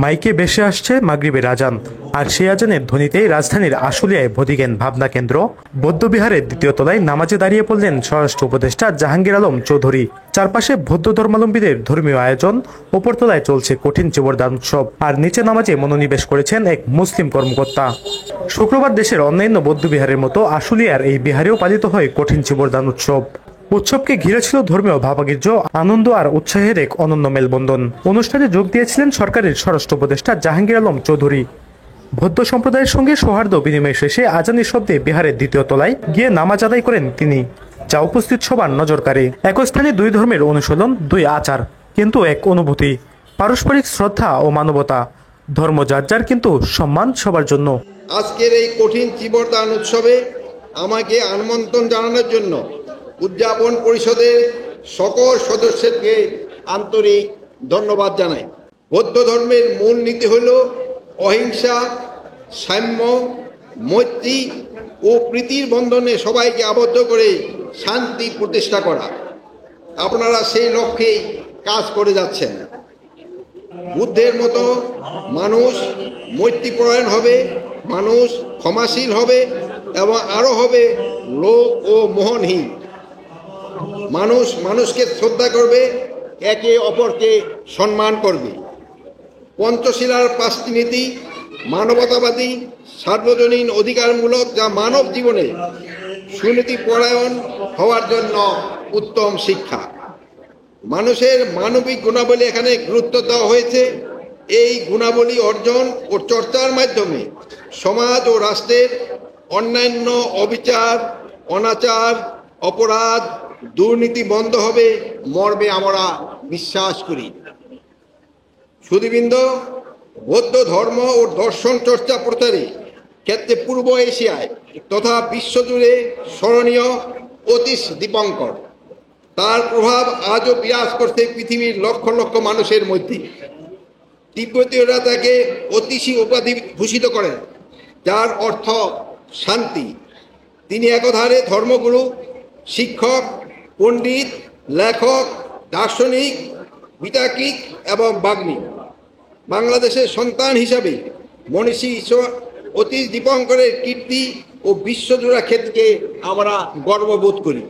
মাইকে ভেসে আসছে মাগরিবের আজান, আর সেই আজানের ধ্বনিতেই রাজধানীর আশুলিয়ায় ভোদিগেন ভাবনা কেন্দ্র বৌদ্ধবিহারের দ্বিতীয় তলায় নামাজে দাঁড়িয়ে পড়লেন স্বরাষ্ট্র উপদেষ্টা জাহাঙ্গীর আলম চৌধুরী। চারপাশে বৌদ্ধ ধর্মাবলম্বীদের ধর্মীয় আয়োজন, উপরতলায় চলছে কঠিন চিবরদান উৎসব, আর নিচে নামাজে মনোনিবেশ করেছেন এক মুসলিম কর্মকর্তা। শুক্রবার দেশের অন্যান্য বৌদ্ধবিহারের মতো আশুলিয়ার এই বিহারেও পালিত হয় কঠিন চিবরদান উৎসব। উৎসবকে ঘিরে ছিল ধর্মীয় ভাবাগির্য, আনন্দ আর উৎসাহের এক অনন্য মেলবন্ধন। অনুষ্ঠানে যোগ দিয়েছিলেন সরকারের স্বরাষ্ট্র উপদেষ্টা জাহাঙ্গীর আলম চৌধুরী। বৌদ্ধ সম্প্রদায়ের সঙ্গে সৌহার্দ্য বিনিময় শেষে আজানের শব্দে বিহারের দ্বিতীয় তলায় গিয়ে নামাজ আদায় করেন তিনি, যা উপস্থিত সবার নজর কাড়ে। একই স্থানে দুই ধর্মের অনুশীলন, দুই আচার, কিন্তু এক অনুভূতি, পারস্পরিক শ্রদ্ধা ও মানবতা। ধর্ম যার যার, কিন্তু সম্মান সবার জন্য। আজকের এই কঠিন চিবরদান উৎসবে আমাকে আমন্ত্রণ জানানোর জন্য উদযাপন পরিষদের সকল সদস্যকে আন্তরিক ধন্যবাদ জানাই। বৌদ্ধ ধর্মের মূল নীতি হল অহিংসা, সাম্য, মৈত্রী ও প্রীতির বন্ধনে সবাইকে আবদ্ধ করে শান্তি প্রতিষ্ঠা করা। আপনারা সেই লক্ষ্যেই কাজ করে যাচ্ছেন। বুদ্ধের মতো মানুষ মৈত্রীপরায়ণ হবে, মানুষ ক্ষমাশীল হবে এবং আরও হবে লোভ ও মোহনহীন। মানুষ মানুষকে শ্রদ্ধা করবে, একে অপরকে সম্মান করবে। পঞ্চশীলার 5টি নীতি মানবতাবাদী, সার্বজনীন, অধিকারমূলক, যা মানব জীবনে সুনীতি পরায়ণ হওয়ার জন্য উত্তম শিক্ষা। মানুষের মানবিক গুণাবলী এখানে গুরুত্ব দেওয়া হয়েছে। এই গুণাবলী অর্জন ও চর্চার মাধ্যমে সমাজ ও রাষ্ট্রের অন্যান্য অবিচার, অনাচার, অপরাধ, দুর্নীতি বন্ধ হবে মর্মে আমরা বিশ্বাস করি। সুধীবৃন্দ, বৌদ্ধ ধর্ম ও দর্শন চর্চা প্রচারে ক্ষেত্রে পূর্ব এশিয়ায় তথা বিশ্বজুড়ে স্মরণীয় অতীশ দীপঙ্কর। তার প্রভাব আজও বিরাজ করছে পৃথিবীর লক্ষ লক্ষ মানুষের মধ্যে। তিব্বতীয়রা তাকে অতীশী উপাধি ভূষিত করেন, যার অর্থ শান্তি। তিনি একধারে ধর্মগুরু, শিক্ষক, পণ্ডিত, লেখক, দার্শনিক, বিতার্কিক এবং বাগ্মী। বাংলাদেশের সন্তান হিসাবে মনীষী অতীশ দীপঙ্করের কীর্তি ও বিশ্বজোড়া খ্যাতিকে আমরা গর্ববোধ করি।